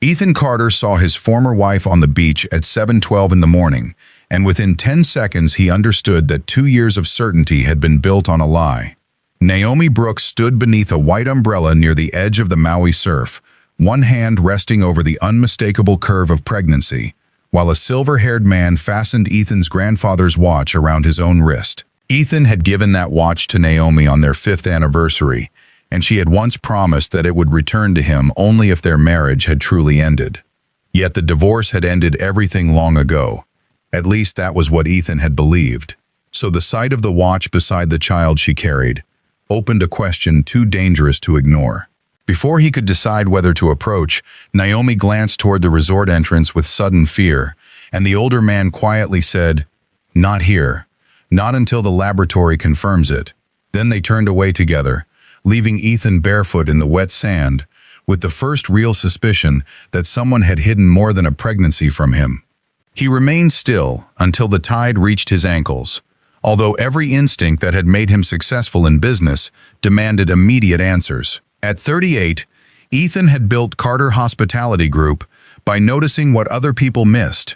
Ethan Carter saw his former wife on the beach at 7:12 in the morning, and within 10 seconds he understood that 2 years of certainty had been built on a lie. Naomi Brooks stood beneath a white umbrella near the edge of the Maui surf, one hand resting over the unmistakable curve of pregnancy, while a silver-haired man fastened Ethan's grandfather's watch around his own wrist. Ethan had given that watch to Naomi on their 5th anniversary, and she had once promised that it would return to him only if their marriage had truly ended. Yet the divorce had ended everything long ago. At least that was what Ethan had believed. So the sight of the watch beside the child she carried opened a question too dangerous to ignore. Before he could decide whether to approach, Naomi glanced toward the resort entrance with sudden fear, and the older man quietly said, "Not here. Not until the laboratory confirms it." Then they turned away together, leaving Ethan barefoot in the wet sand, with the first real suspicion that someone had hidden more than a pregnancy from him. He remained still until the tide reached his ankles, although every instinct that had made him successful in business demanded immediate answers. At 38, Ethan had built Carter Hospitality Group by noticing what other people missed,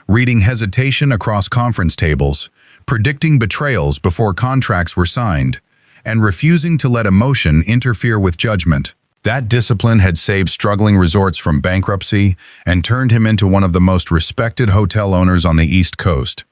reading hesitation across conference tables, predicting betrayals before contracts were signed, and refusing to let emotion interfere with judgment. That discipline had saved struggling resorts from bankruptcy and turned him into one of the most respected hotel owners on the East Coast,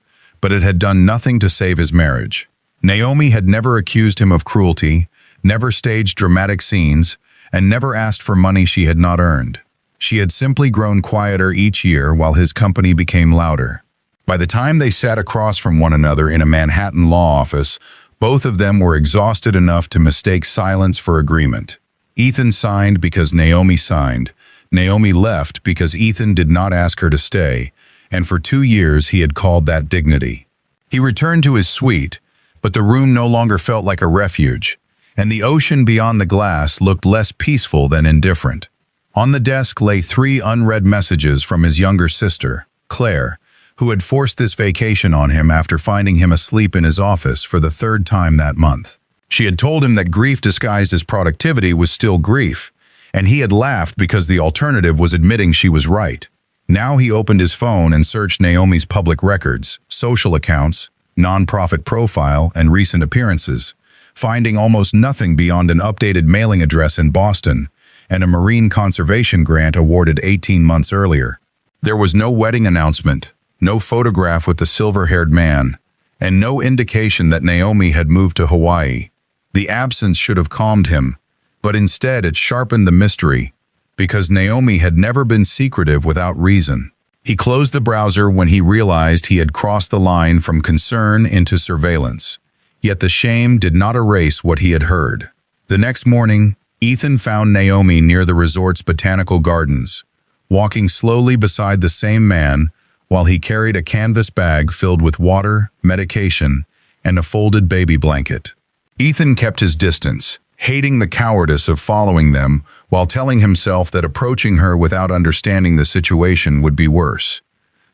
but it had done nothing to save his marriage. Naomi had never accused him of cruelty, never staged dramatic scenes, and never asked for money she had not earned. She had simply grown quieter each year while his company became louder. By the time they sat across from one another in a Manhattan law office, both of them were exhausted enough to mistake silence for agreement. Ethan signed because Naomi signed. Naomi left because Ethan did not ask her to stay, and for 2 years he had called that dignity. He returned to his suite, but the room no longer felt like a refuge, and the ocean beyond the glass looked less peaceful than indifferent. On the desk lay 3 unread messages from his younger sister, Claire, who had forced this vacation on him after finding him asleep in his office for the 3rd time that month. She had told him that grief disguised as productivity was still grief, and he had laughed because the alternative was admitting she was right. Now he opened his phone and searched Naomi's public records, social accounts, nonprofit profile, and recent appearances, finding almost nothing beyond an updated mailing address in Boston and a marine conservation grant awarded 18 months earlier. There was no wedding announcement, no photograph with the silver-haired man, and no indication that Naomi had moved to Hawaii. The absence should have calmed him, but instead it sharpened the mystery, because Naomi had never been secretive without reason. He closed the browser when he realized he had crossed the line from concern into surveillance. Yet the shame did not erase what he had heard. The next morning, Ethan found Naomi near the resort's botanical gardens, walking slowly beside the same man while he carried a canvas bag filled with water, medication, and a folded baby blanket. Ethan kept his distance, hating the cowardice of following them while telling himself that approaching her without understanding the situation would be worse.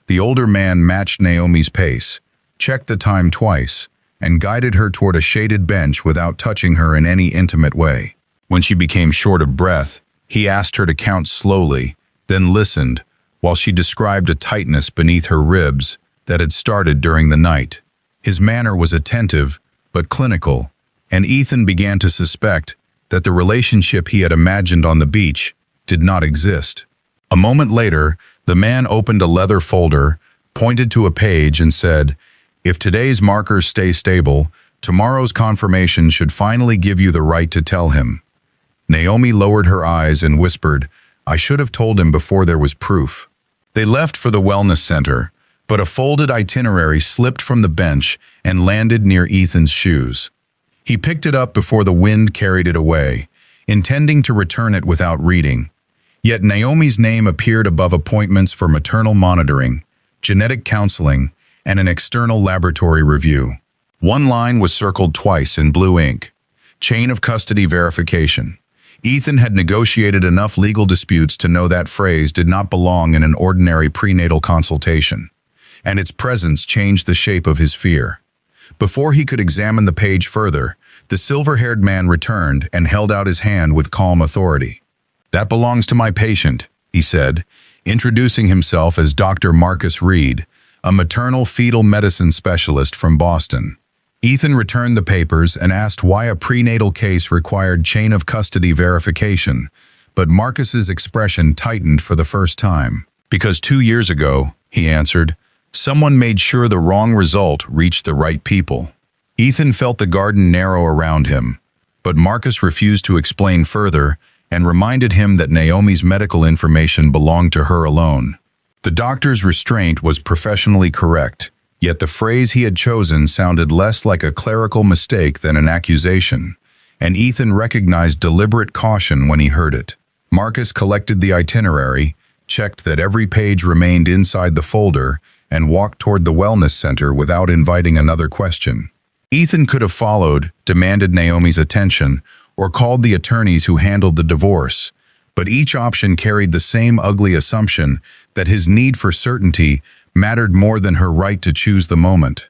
The older man matched Naomi's pace, checked the time twice, and guided her toward a shaded bench without touching her in any intimate way. When she became short of breath, he asked her to count slowly, then listened, while she described a tightness beneath her ribs that had started during the night. His manner was attentive, but clinical, and Ethan began to suspect that the relationship he had imagined on the beach did not exist. A moment later, the man opened a leather folder, pointed to a page, and said, "If today's markers stay stable, tomorrow's confirmation should finally give you the right to tell him." Naomi lowered her eyes and whispered, "I should have told him before there was proof." They left for the wellness center, but a folded itinerary slipped from the bench and landed near Ethan's shoes. He picked it up before the wind carried it away, intending to return it without reading. Yet Naomi's name appeared above appointments for maternal monitoring, genetic counseling, and an external laboratory review. One line was circled twice in blue ink: chain of custody verification. Ethan had negotiated enough legal disputes to know that phrase did not belong in an ordinary prenatal consultation, and its presence changed the shape of his fear. Before he could examine the page further, the silver-haired man returned and held out his hand with calm authority. "That belongs to my patient," he said, introducing himself as Dr. Marcus Reed, a maternal-fetal medicine specialist from Boston. Ethan returned the papers and asked why a prenatal case required chain of custody verification, but Marcus's expression tightened for the first time. "Because 2 years ago," he answered, "someone made sure the wrong result reached the right people." Ethan felt the garden narrow around him, but Marcus refused to explain further and reminded him that Naomi's medical information belonged to her alone. The doctor's restraint was professionally correct, yet the phrase he had chosen sounded less like a clerical mistake than an accusation, and Ethan recognized deliberate caution when he heard it. Marcus collected the itinerary, checked that every page remained inside the folder, and walked toward the wellness center without inviting another question. Ethan could have followed, demanded Naomi's attention, or called the attorneys who handled the divorce, but each option carried the same ugly assumption that his need for certainty mattered more than her right to choose the moment.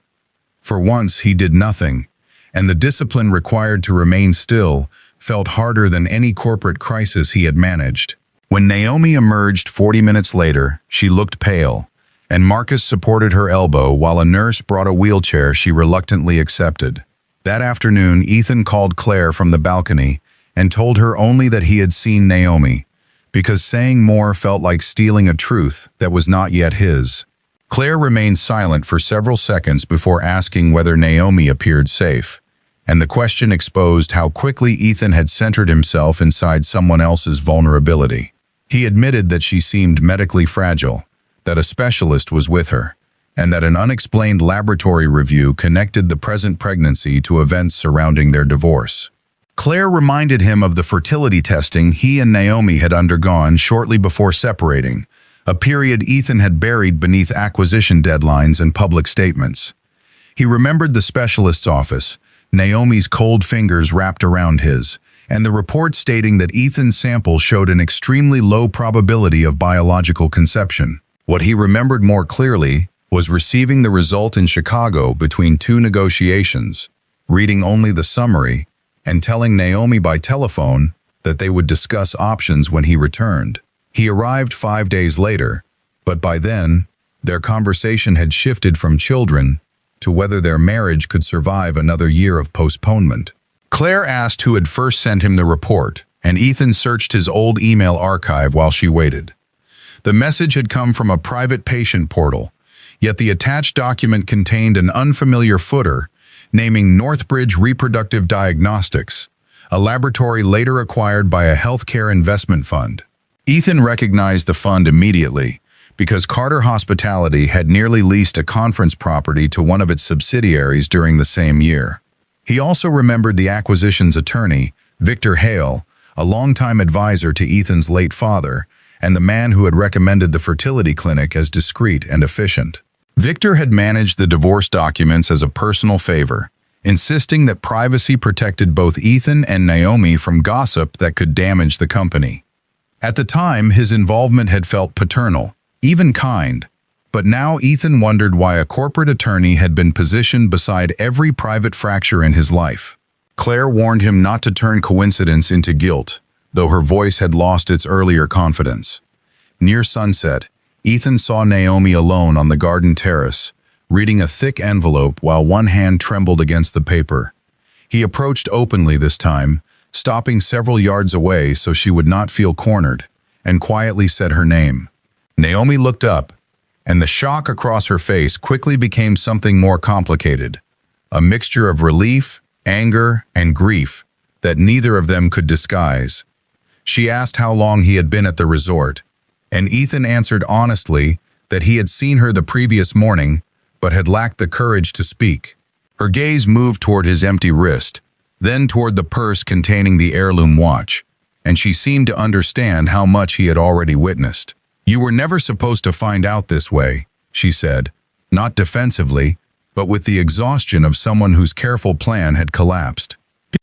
For once, he did nothing, and the discipline required to remain still felt harder than any corporate crisis he had managed. When Naomi emerged 40 minutes later, she looked pale, and Marcus supported her elbow while a nurse brought a wheelchair she reluctantly accepted. That afternoon, Ethan called Claire from the balcony and told her only that he had seen Naomi, because saying more felt like stealing a truth that was not yet his. Claire remained silent for several seconds before asking whether Naomi appeared safe, and the question exposed how quickly Ethan had centered himself inside someone else's vulnerability. He admitted that she seemed medically fragile, that a specialist was with her, and that an unexplained laboratory review connected the present pregnancy to events surrounding their divorce. Claire reminded him of the fertility testing he and Naomi had undergone shortly before separating, a period Ethan had buried beneath acquisition deadlines and public statements. He remembered the specialist's office, Naomi's cold fingers wrapped around his, and the report stating that Ethan's sample showed an extremely low probability of biological conception. What he remembered more clearly was receiving the result in Chicago between 2 negotiations, reading only the summary, and telling Naomi by telephone that they would discuss options when he returned. He arrived 5 days later, but by then, their conversation had shifted from children to whether their marriage could survive another year of postponement. Claire asked who had first sent him the report, and Ethan searched his old email archive while she waited. The message had come from a private patient portal, yet the attached document contained an unfamiliar footer naming Northbridge Reproductive Diagnostics, a laboratory later acquired by a healthcare investment fund. Ethan recognized the fund immediately because Carter Hospitality had nearly leased a conference property to one of its subsidiaries during the same year. He also remembered the acquisition's attorney, Victor Hale, a longtime advisor to Ethan's late father, and the man who had recommended the fertility clinic as discreet and efficient. Victor had managed the divorce documents as a personal favor, insisting that privacy protected both Ethan and Naomi from gossip that could damage the company. At the time, his involvement had felt paternal, even kind, but now Ethan wondered why a corporate attorney had been positioned beside every private fracture in his life. Claire warned him not to turn coincidence into guilt, though her voice had lost its earlier confidence. Near sunset, Ethan saw Naomi alone on the garden terrace, reading a thick envelope while one hand trembled against the paper. He approached openly this time, stopping several yards away so she would not feel cornered, and quietly said her name. Naomi looked up, and the shock across her face quickly became something more complicated, a mixture of relief, anger, and grief that neither of them could disguise. She asked how long he had been at the resort, and Ethan answered honestly that he had seen her the previous morning, but had lacked the courage to speak. Her gaze moved toward his empty wrist, then toward the purse containing the heirloom watch, and she seemed to understand how much he had already witnessed. "You were never supposed to find out this way," she said, not defensively, but with the exhaustion of someone whose careful plan had collapsed.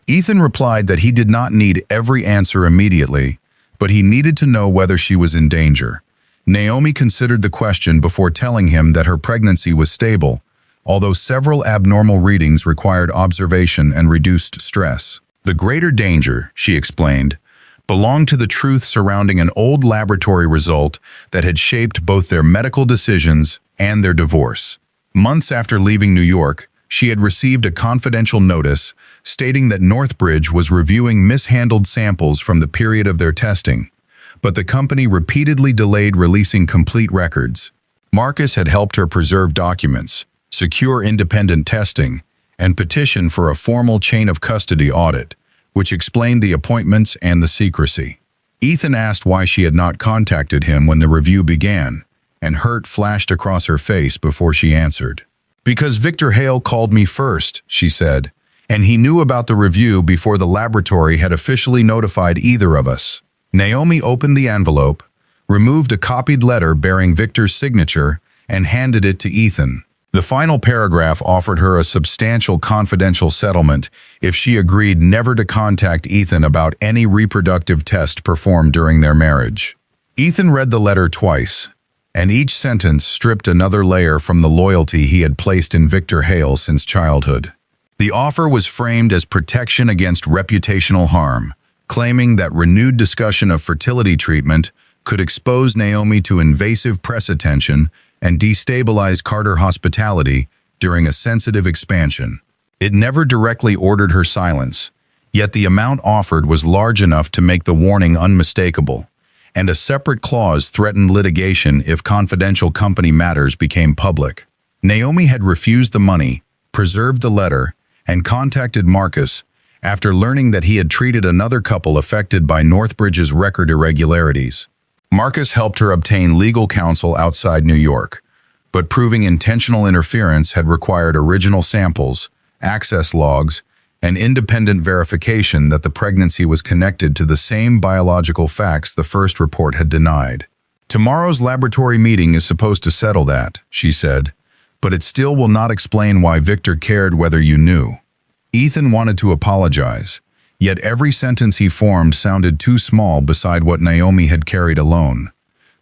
Ethan replied that he did not need every answer immediately, but he needed to know whether she was in danger. Naomi considered the question before telling him that her pregnancy was stable, although several abnormal readings required observation and reduced stress. "The greater danger," she explained, belonged to the truth surrounding an old laboratory result that had shaped both their medical decisions and their divorce. Months after leaving New York, she had received a confidential notice stating that Northbridge was reviewing mishandled samples from the period of their testing, but the company repeatedly delayed releasing complete records. Marcus had helped her preserve documents, secure independent testing, and petition for a formal chain of custody audit, which explained the appointments and the secrecy. Ethan asked why she had not contacted him when the review began, and hurt flashed across her face before she answered. "Because Victor Hale called me first," she said, "and he knew about the review before the laboratory had officially notified either of us." Naomi opened the envelope, removed a copied letter bearing Victor's signature, and handed it to Ethan. The final paragraph offered her a substantial confidential settlement if she agreed never to contact Ethan about any reproductive test performed during their marriage. Ethan read the letter twice, and each sentence stripped another layer from the loyalty he had placed in Victor Hale since childhood. The offer was framed as protection against reputational harm, claiming that renewed discussion of fertility treatment could expose Naomi to invasive press attention and destabilize Carter hospitality during a sensitive expansion. It never directly ordered her silence, yet the amount offered was large enough to make the warning unmistakable, and a separate clause threatened litigation if confidential company matters became public. Naomi had refused the money, preserved the letter, and contacted Marcus after learning that he had treated another couple affected by Northbridge's record irregularities. Marcus helped her obtain legal counsel outside New York, but proving intentional interference had required original samples, access logs, and independent verification that the pregnancy was connected to the same biological facts the first report had denied. "Tomorrow's laboratory meeting is supposed to settle that," she said, "but it still will not explain why Victor cared whether you knew." Ethan wanted to apologize, yet every sentence he formed sounded too small beside what Naomi had carried alone.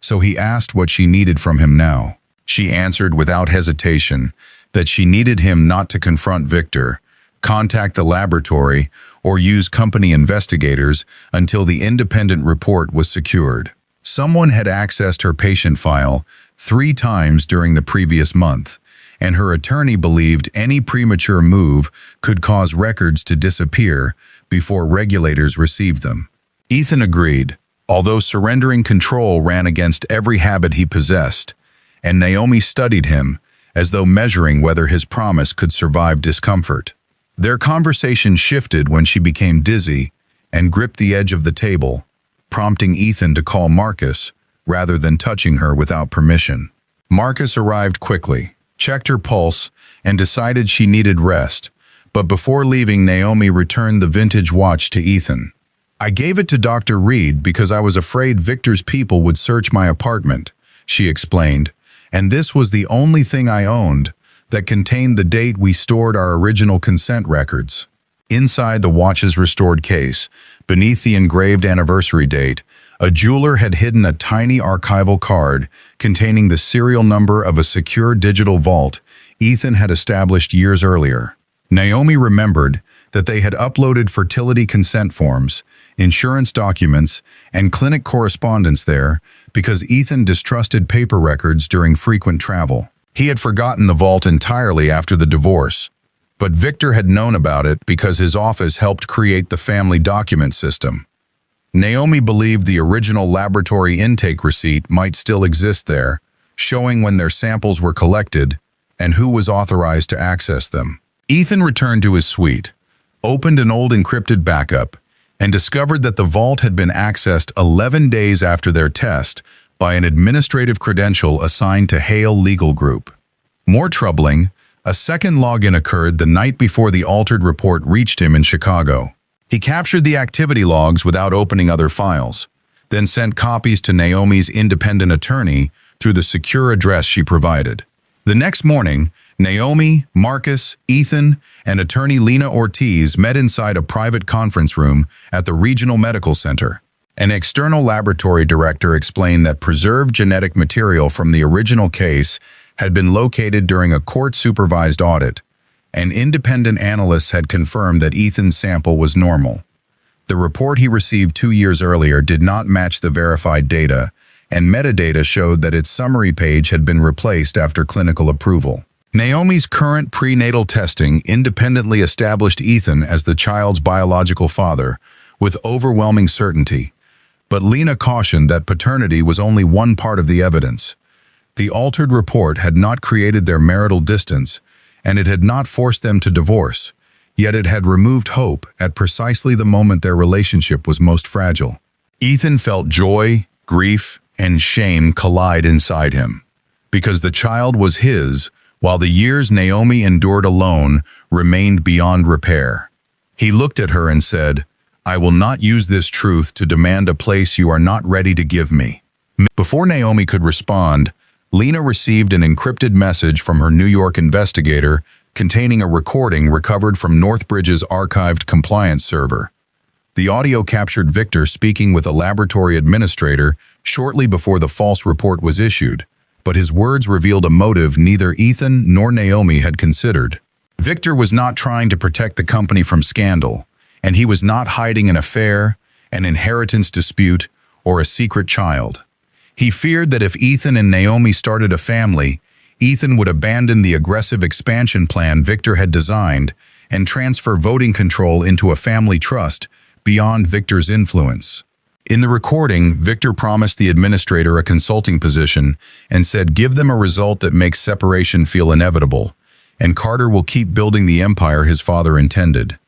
So he asked what she needed from him now. She answered without hesitation that she needed him not to confront Victor, contact the laboratory, or use company investigators until the independent report was secured. Someone had accessed her patient file 3 times during the previous month, and her attorney believed any premature move could cause records to disappear before regulators received them. Ethan agreed, although surrendering control ran against every habit he possessed, and Naomi studied him as though measuring whether his promise could survive discomfort. Their conversation shifted when she became dizzy and gripped the edge of the table, prompting Ethan to call Marcus rather than touching her without permission. Marcus arrived quickly, checked her pulse, and decided she needed rest, but before leaving, Naomi returned the vintage watch to Ethan. "I gave it to Dr. Reed because I was afraid Victor's people would search my apartment," she explained, "and this was the only thing I owned that contained the date we stored our original consent records." Inside the watch's restored case, beneath the engraved anniversary date, a jeweler had hidden a tiny archival card containing the serial number of a secure digital vault Ethan had established years earlier. Naomi remembered that they had uploaded fertility consent forms, insurance documents, and clinic correspondence there because Ethan distrusted paper records during frequent travel. He had forgotten the vault entirely after the divorce, but Victor had known about it because his office helped create the family document system. Naomi believed the original laboratory intake receipt might still exist there, showing when their samples were collected and who was authorized to access them. Ethan returned to his suite, opened an old encrypted backup, and discovered that the vault had been accessed 11 days after their test by an administrative credential assigned to Hale Legal Group. More troubling, a second login occurred the night before the altered report reached him in Chicago. He captured the activity logs without opening other files, then sent copies to Naomi's independent attorney through the secure address she provided. The next morning, Naomi, Marcus, Ethan, and attorney Lena Ortiz met inside a private conference room at the Regional Medical Center. An external laboratory director explained that preserved genetic material from the original case had been located during a court-supervised audit, and independent analysts had confirmed that Ethan's sample was normal. The report he received 2 years earlier did not match the verified data, and metadata showed that its summary page had been replaced after clinical approval. Naomi's current prenatal testing independently established Ethan as the child's biological father, with overwhelming certainty. But Lena cautioned that paternity was only one part of the evidence. The altered report had not created their marital distance, and it had not forced them to divorce, yet it had removed hope at precisely the moment their relationship was most fragile. Ethan felt joy, grief, and shame collide inside him. Because the child was his, while the years Naomi endured alone remained beyond repair. He looked at her and said, "I will not use this truth to demand a place you are not ready to give me." Before Naomi could respond, Lena received an encrypted message from her New York investigator containing a recording recovered from Northbridge's archived compliance server. The audio captured Victor speaking with a laboratory administrator shortly before the false report was issued, but his words revealed a motive neither Ethan nor Naomi had considered. Victor was not trying to protect the company from scandal, and he was not hiding an affair, an inheritance dispute, or a secret child. He feared that if Ethan and Naomi started a family, Ethan would abandon the aggressive expansion plan Victor had designed and transfer voting control into a family trust beyond Victor's influence. In the recording, Victor promised the administrator a consulting position and said, "Give them a result that makes separation feel inevitable, and Carter will keep building the empire his father intended."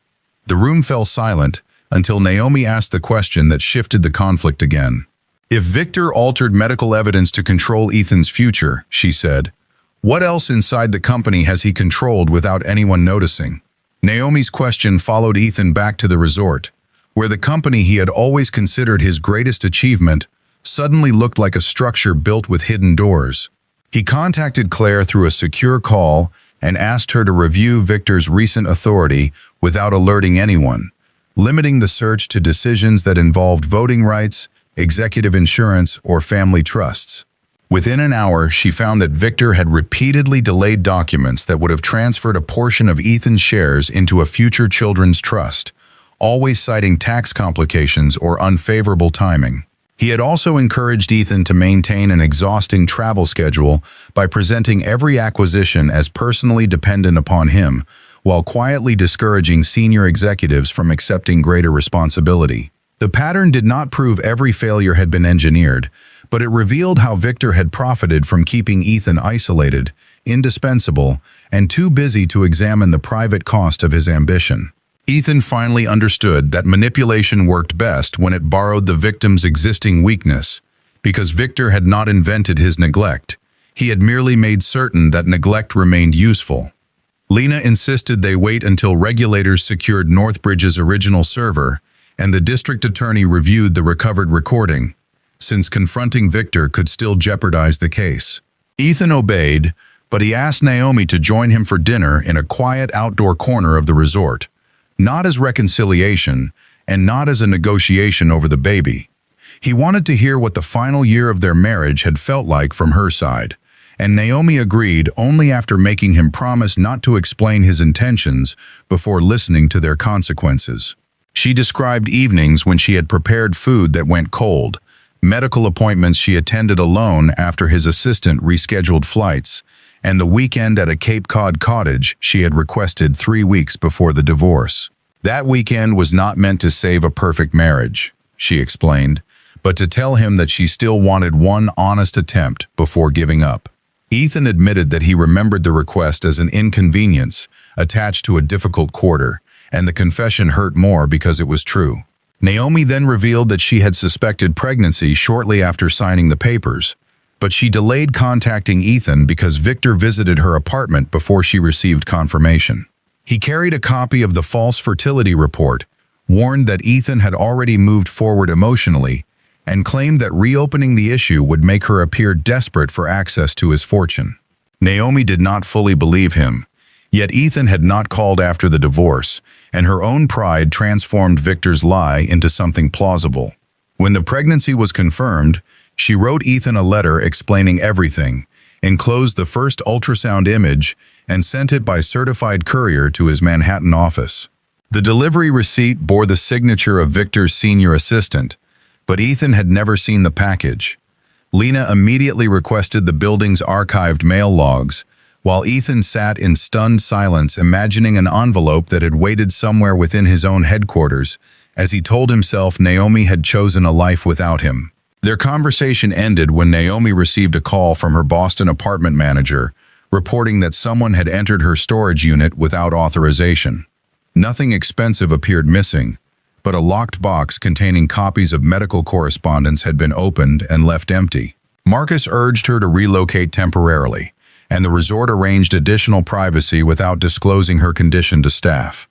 The room fell silent until Naomi asked the question that shifted the conflict again. "If Victor altered medical evidence to control Ethan's future," she said, "what else inside the company has he controlled without anyone noticing?" Naomi's question followed Ethan back to the resort, where the company he had always considered his greatest achievement suddenly looked like a structure built with hidden doors. He contacted Claire through a secure call and asked her to review Victor's recent authority without alerting anyone, limiting the search to decisions that involved voting rights, executive insurance, or family trusts. Within an hour, she found that Victor had repeatedly delayed documents that would have transferred a portion of Ethan's shares into a future children's trust, always citing tax complications or unfavorable timing. He had also encouraged Ethan to maintain an exhausting travel schedule by presenting every acquisition as personally dependent upon him, while quietly discouraging senior executives from accepting greater responsibility. The pattern did not prove every failure had been engineered, but it revealed how Victor had profited from keeping Ethan isolated, indispensable, and too busy to examine the private cost of his ambition. Ethan finally understood that manipulation worked best when it borrowed the victim's existing weakness, because Victor had not invented his neglect. He had merely made certain that neglect remained useful. Lena insisted they wait until regulators secured Northbridge's original server and the district attorney reviewed the recovered recording, since confronting Victor could still jeopardize the case. Ethan obeyed, but he asked Naomi to join him for dinner in a quiet outdoor corner of the resort. Not as reconciliation, and not as a negotiation over the baby. He wanted to hear what the final year of their marriage had felt like from her side, and Naomi agreed only after making him promise not to explain his intentions before listening to their consequences. She described evenings when she had prepared food that went cold, medical appointments she attended alone after his assistant rescheduled flights, and the weekend at a Cape Cod cottage she had requested 3 weeks before the divorce. That weekend was not meant to save a perfect marriage, she explained, but to tell him that she still wanted one honest attempt before giving up. Ethan admitted that he remembered the request as an inconvenience attached to a difficult quarter, and the confession hurt more because it was true. Naomi then revealed that she had suspected pregnancy shortly after signing the papers, but she delayed contacting Ethan because Victor visited her apartment before she received confirmation. He carried a copy of the false fertility report, warned that Ethan had already moved forward emotionally, and claimed that reopening the issue would make her appear desperate for access to his fortune. Naomi did not fully believe him, yet Ethan had not called after the divorce, and her own pride transformed Victor's lie into something plausible. When the pregnancy was confirmed, she wrote Ethan a letter explaining everything, enclosed the first ultrasound image, and sent it by certified courier to his Manhattan office. The delivery receipt bore the signature of Victor's senior assistant, but Ethan had never seen the package. Lena immediately requested the building's archived mail logs, while Ethan sat in stunned silence imagining an envelope that had waited somewhere within his own headquarters, as he told himself Naomi had chosen a life without him. Their conversation ended when Naomi received a call from her Boston apartment manager, reporting that someone had entered her storage unit without authorization. Nothing expensive appeared missing, but a locked box containing copies of medical correspondence had been opened and left empty. Marcus urged her to relocate temporarily, and the resort arranged additional privacy without disclosing her condition to staff.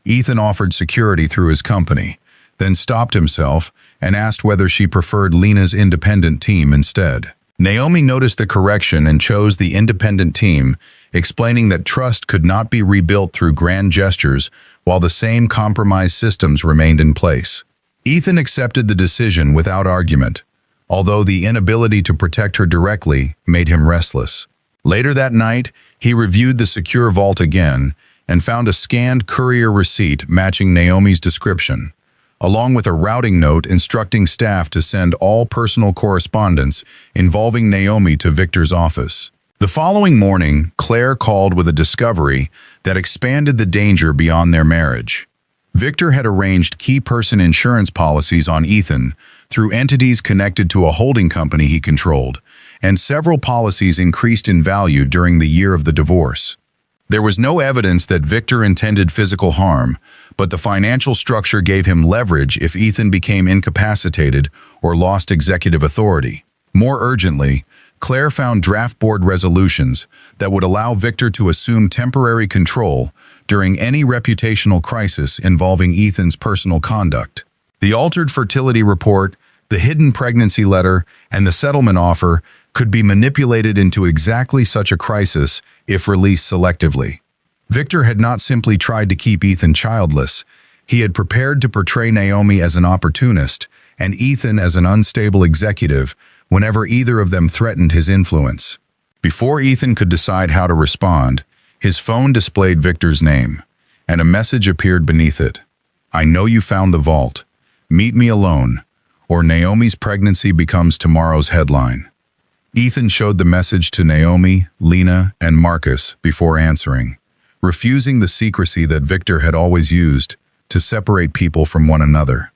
Ethan offered security through his company, then stopped himself and asked whether she preferred Lena's independent team instead. Naomi noticed the correction and chose the independent team, explaining that trust could not be rebuilt through grand gestures while the same compromised systems remained in place. Ethan accepted the decision without argument, although the inability to protect her directly made him restless. Later that night, he reviewed the secure vault again and found a scanned courier receipt matching Naomi's description, along with a routing note instructing staff to send all personal correspondence involving Naomi to Victor's office. The following morning, Claire called with a discovery that expanded the danger beyond their marriage. Victor had arranged key person insurance policies on Ethan through entities connected to a holding company he controlled, and several policies increased in value during the year of the divorce. There was no evidence that Victor intended physical harm, but the financial structure gave him leverage if Ethan became incapacitated or lost executive authority. More urgently, Claire found draft board resolutions that would allow Victor to assume temporary control during any reputational crisis involving Ethan's personal conduct. The altered fertility report, the hidden pregnancy letter, and the settlement offer could be manipulated into exactly such a crisis if released selectively. Victor had not simply tried to keep Ethan childless. He had prepared to portray Naomi as an opportunist and Ethan as an unstable executive whenever either of them threatened his influence. Before Ethan could decide how to respond, his phone displayed Victor's name, and a message appeared beneath it. "I know you found the vault. Meet me alone, or Naomi's pregnancy becomes tomorrow's headline." Ethan showed the message to Naomi, Lena, and Marcus before answering, refusing the secrecy that Victor had always used to separate people from one another.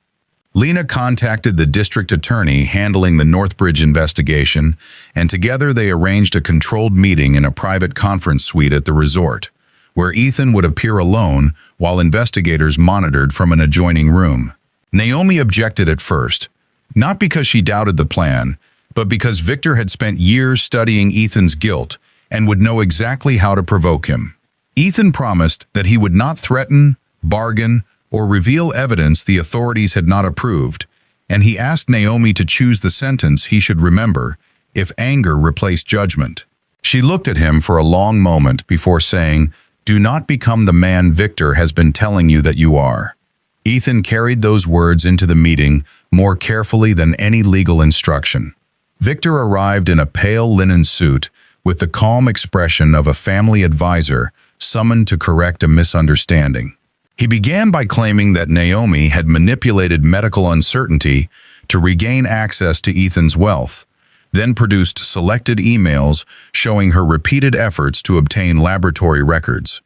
Lena contacted the district attorney handling the Northbridge investigation, and together they arranged a controlled meeting in a private conference suite at the resort, where Ethan would appear alone while investigators monitored from an adjoining room. Naomi objected at first, not because she doubted the plan, but because Victor had spent years studying Ethan's guilt and would know exactly how to provoke him. Ethan promised that he would not threaten, bargain, or reveal evidence the authorities had not approved, and he asked Naomi to choose the sentence he should remember if anger replaced judgment. She looked at him for a long moment before saying, "Do not become the man Victor has been telling you that you are." Ethan carried those words into the meeting more carefully than any legal instruction. Victor arrived in a pale linen suit with the calm expression of a family advisor summoned to correct a misunderstanding. He began by claiming that Naomi had manipulated medical uncertainty to regain access to Ethan's wealth, then produced selected emails showing her repeated efforts to obtain laboratory records.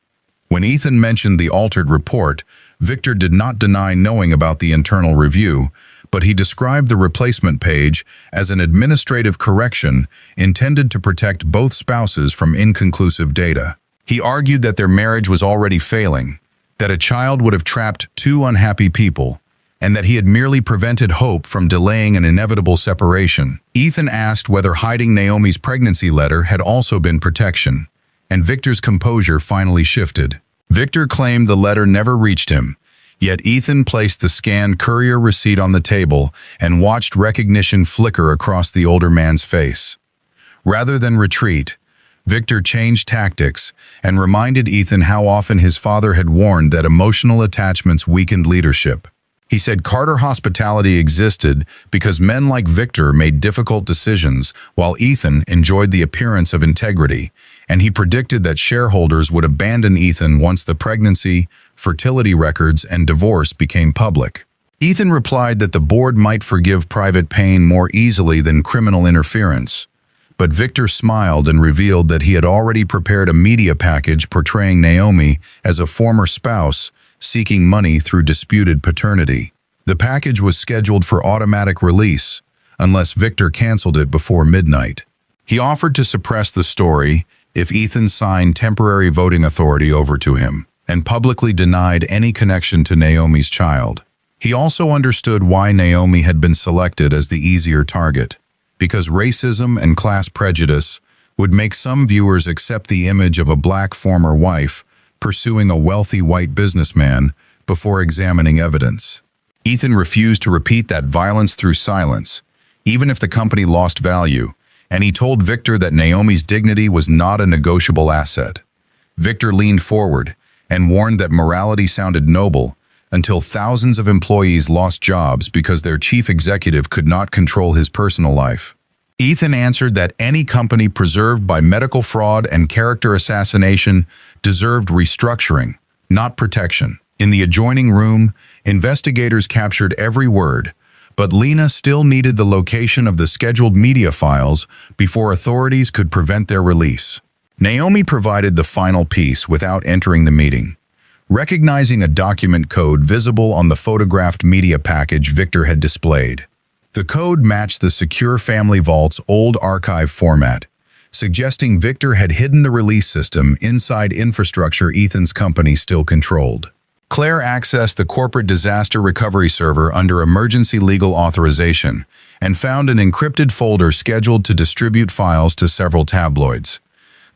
When Ethan mentioned the altered report, Victor did not deny knowing about the internal review, but he described the replacement page as an administrative correction intended to protect both spouses from inconclusive data. He argued that their marriage was already failing, that a child would have trapped two unhappy people, and that he had merely prevented hope from delaying an inevitable separation. Ethan asked whether hiding Naomi's pregnancy letter had also been protection, and Victor's composure finally shifted. Victor claimed the letter never reached him, yet Ethan placed the scanned courier receipt on the table and watched recognition flicker across the older man's face. Rather than retreat, Victor changed tactics and reminded Ethan how often his father had warned that emotional attachments weakened leadership. He said Carter hospitality existed because men like Victor made difficult decisions while Ethan enjoyed the appearance of integrity, and he predicted that shareholders would abandon Ethan once the pregnancy, fertility records, and divorce became public. Ethan replied that the board might forgive private pain more easily than criminal interference, but Victor smiled and revealed that he had already prepared a media package portraying Naomi as a former spouse seeking money through disputed paternity. The package was scheduled for automatic release, unless Victor canceled it before midnight. He offered to suppress the story if Ethan signed temporary voting authority over to him, and publicly denied any connection to Naomi's child. He also understood why Naomi had been selected as the easier target, because racism and class prejudice would make some viewers accept the image of a black former wife pursuing a wealthy white businessman before examining evidence. Ethan refused to repeat that violence through silence, even if the company lost value, and he told Victor that Naomi's dignity was not a negotiable asset. Victor leaned forward and warned that morality sounded noble until thousands of employees lost jobs because their chief executive could not control his personal life. Ethan answered that any company preserved by medical fraud and character assassination deserved restructuring, not protection. In the adjoining room, investigators captured every word, but Lena still needed the location of the scheduled media files before authorities could prevent their release. Naomi provided the final piece without entering the meeting, recognizing a document code visible on the photographed media package Victor had displayed. The code matched the secure family vault's old archive format, suggesting Victor had hidden the release system inside infrastructure Ethan's company still controlled. Claire accessed the corporate disaster recovery server under emergency legal authorization and found an encrypted folder scheduled to distribute files to several tabloids.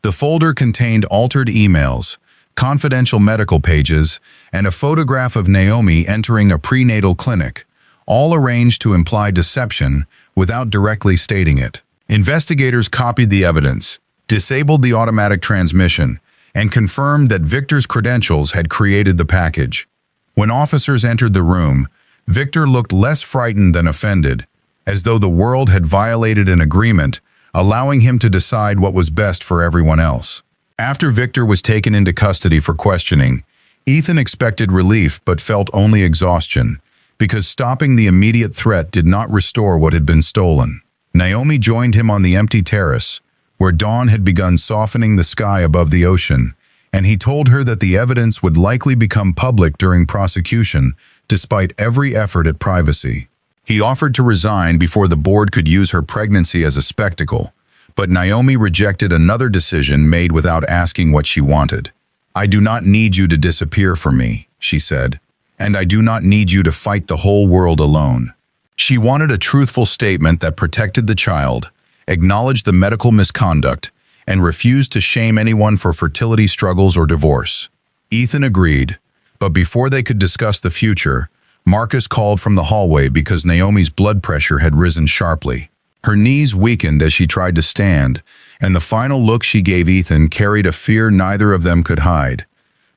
The folder contained altered emails, confidential medical pages, and a photograph of Naomi entering a prenatal clinic, all arranged to imply deception without directly stating it. Investigators copied the evidence, disabled the automatic transmission, and confirmed that Victor's credentials had created the package. When officers entered the room, Victor looked less frightened than offended, as though the world had violated an agreement, allowing him to decide what was best for everyone else. After Victor was taken into custody for questioning, Ethan expected relief but felt only exhaustion, because stopping the immediate threat did not restore what had been stolen. Naomi joined him on the empty terrace, where dawn had begun softening the sky above the ocean, and he told her that the evidence would likely become public during prosecution, despite every effort at privacy. He offered to resign before the board could use her pregnancy as a spectacle, but Naomi rejected another decision made without asking what she wanted. "I do not need you to disappear from me," she said, "and I do not need you to fight the whole world alone." She wanted a truthful statement that protected the child, acknowledged the medical misconduct, and refused to shame anyone for fertility struggles or divorce. Ethan agreed, but before they could discuss the future, Marcus called from the hallway because Naomi's blood pressure had risen sharply. Her knees weakened as she tried to stand, and the final look she gave Ethan carried a fear neither of them could hide.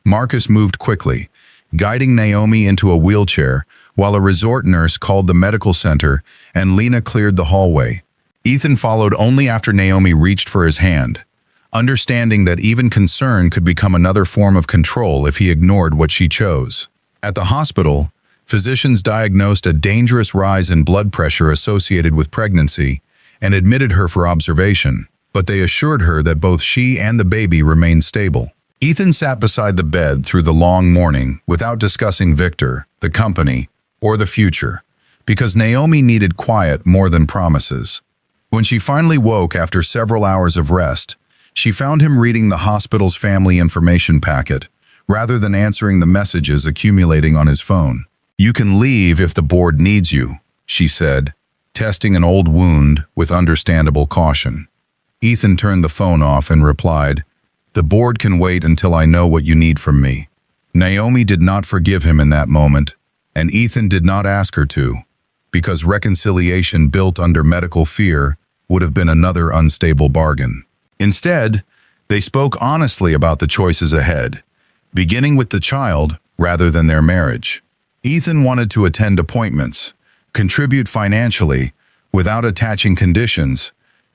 Marcus moved quickly, guiding Naomi into a wheelchair, while a resort nurse called the medical center and Lena cleared the hallway. Ethan followed only after Naomi reached for his hand, understanding that even concern could become another form of control if he ignored what she chose. At the hospital, physicians diagnosed a dangerous rise in blood pressure associated with pregnancy and admitted her for observation, but they assured her that both she and the baby remained stable. Ethan sat beside the bed through the long morning without discussing Victor, the company, or the future, because Naomi needed quiet more than promises. When she finally woke after several hours of rest, she found him reading the hospital's family information packet, rather than answering the messages accumulating on his phone. "You can leave if the board needs you," she said, testing an old wound with understandable caution. Ethan turned the phone off and replied, "The board can wait until I know what you need from me." Naomi did not forgive him in that moment, and Ethan did not ask her to, because reconciliation built under medical fear would have been another unstable bargain. Instead, they spoke honestly about the choices ahead, beginning with the child rather than their marriage. Ethan wanted to attend appointments, contribute financially without attaching conditions,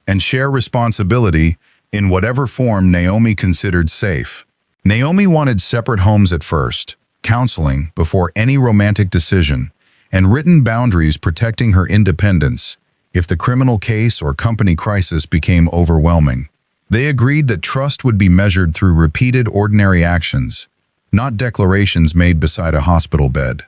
and share responsibility in whatever form Naomi considered safe. Naomi wanted separate homes at first, counseling before any romantic decision, and written boundaries protecting her independence if the criminal case or company crisis became overwhelming. They agreed that trust would be measured through repeated ordinary actions, not declarations made beside a hospital bed.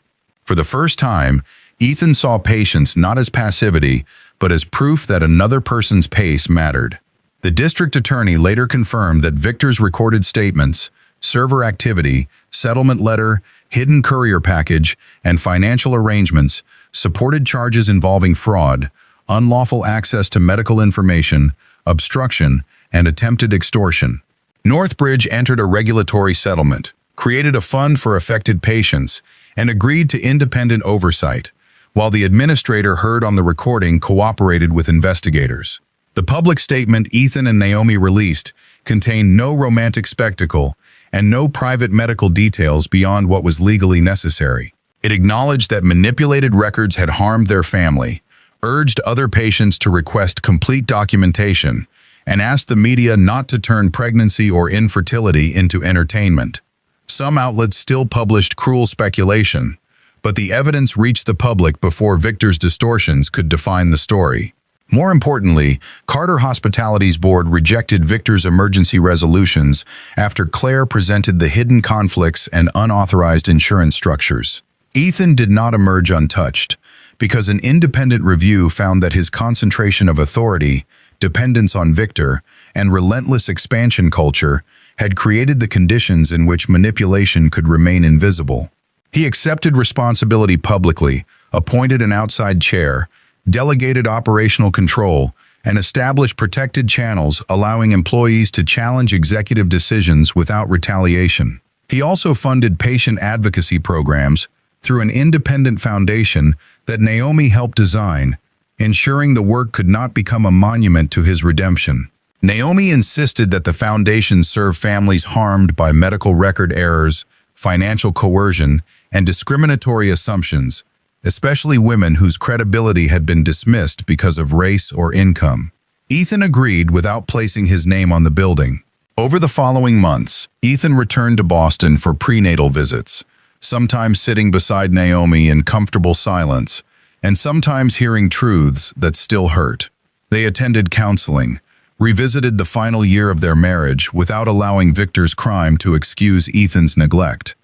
For the first time, Ethan saw patience not as passivity, but as proof that another person's pace mattered. The district attorney later confirmed that Victor's recorded statements, server activity, settlement letter, hidden courier package, and financial arrangements supported charges involving fraud, unlawful access to medical information, obstruction, and attempted extortion. Northbridge entered a regulatory settlement, created a fund for affected patients, and agreed to independent oversight, while the administrator heard on the recording cooperated with investigators. The public statement Ethan and Naomi released contained no romantic spectacle and no private medical details beyond what was legally necessary. It acknowledged that manipulated records had harmed their family, urged other patients to request complete documentation, and asked the media not to turn pregnancy or infertility into entertainment. Some outlets still published cruel speculation, but the evidence reached the public before Victor's distortions could define the story. More importantly, Carter Hospitality's board rejected Victor's emergency resolutions after Claire presented the hidden conflicts and unauthorized insurance structures. Ethan did not emerge untouched, because an independent review found that his concentration of authority, dependence on Victor, and relentless expansion culture had created the conditions in which manipulation could remain invisible. He accepted responsibility publicly, appointed an outside chair, delegated operational control, and established protected channels allowing employees to challenge executive decisions without retaliation. He also funded patient advocacy programs through an independent foundation that Naomi helped design, ensuring the work could not become a monument to his redemption. Naomi insisted that the foundation serve families harmed by medical record errors, financial coercion, and discriminatory assumptions, especially women whose credibility had been dismissed because of race or income. Ethan agreed without placing his name on the building. Over the following months, Ethan returned to Boston for prenatal visits, sometimes sitting beside Naomi in comfortable silence, and sometimes hearing truths that still hurt. They attended counseling, revisited the final year of their marriage without allowing Victor's crime to excuse Ethan's neglect,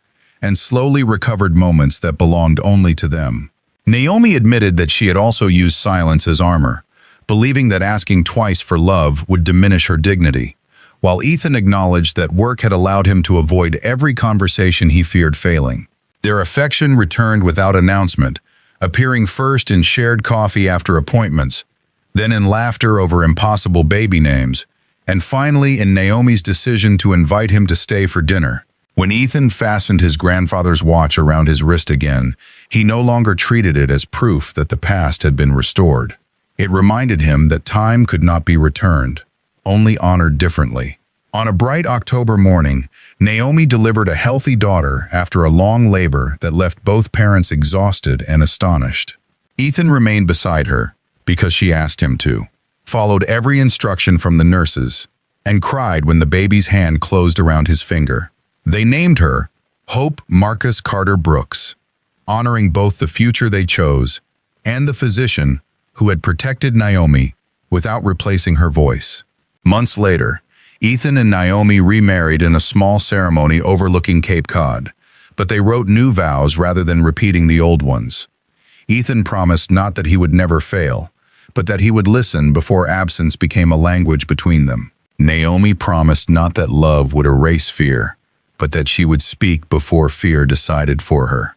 and slowly recovered moments that belonged only to them. Naomi admitted that she had also used silence as armor, believing that asking twice for love would diminish her dignity, while Ethan acknowledged that work had allowed him to avoid every conversation he feared failing. Their affection returned without announcement, appearing first in shared coffee after appointments, then in laughter over impossible baby names, and finally in Naomi's decision to invite him to stay for dinner. When Ethan fastened his grandfather's watch around his wrist again, he no longer treated it as proof that the past had been restored. It reminded him that time could not be returned, only honored differently. On a bright October morning, Naomi delivered a healthy daughter after a long labor that left both parents exhausted and astonished. Ethan remained beside her, because she asked him to, followed every instruction from the nurses, and cried when the baby's hand closed around his finger. They named her Hope Marcus Carter Brooks, honoring both the future they chose and the physician who had protected Naomi without replacing her voice. Months later, Ethan and Naomi remarried in a small ceremony overlooking Cape Cod, but they wrote new vows rather than repeating the old ones. Ethan promised not that he would never fail, but that he would listen before absence became a language between them. Naomi promised not that love would erase fear, but that she would speak before fear decided for her.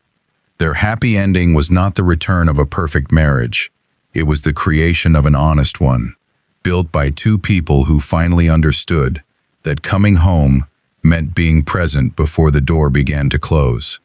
Their happy ending was not the return of a perfect marriage. It was the creation of an honest one, built by two people who finally understood that coming home meant being present before the door began to close.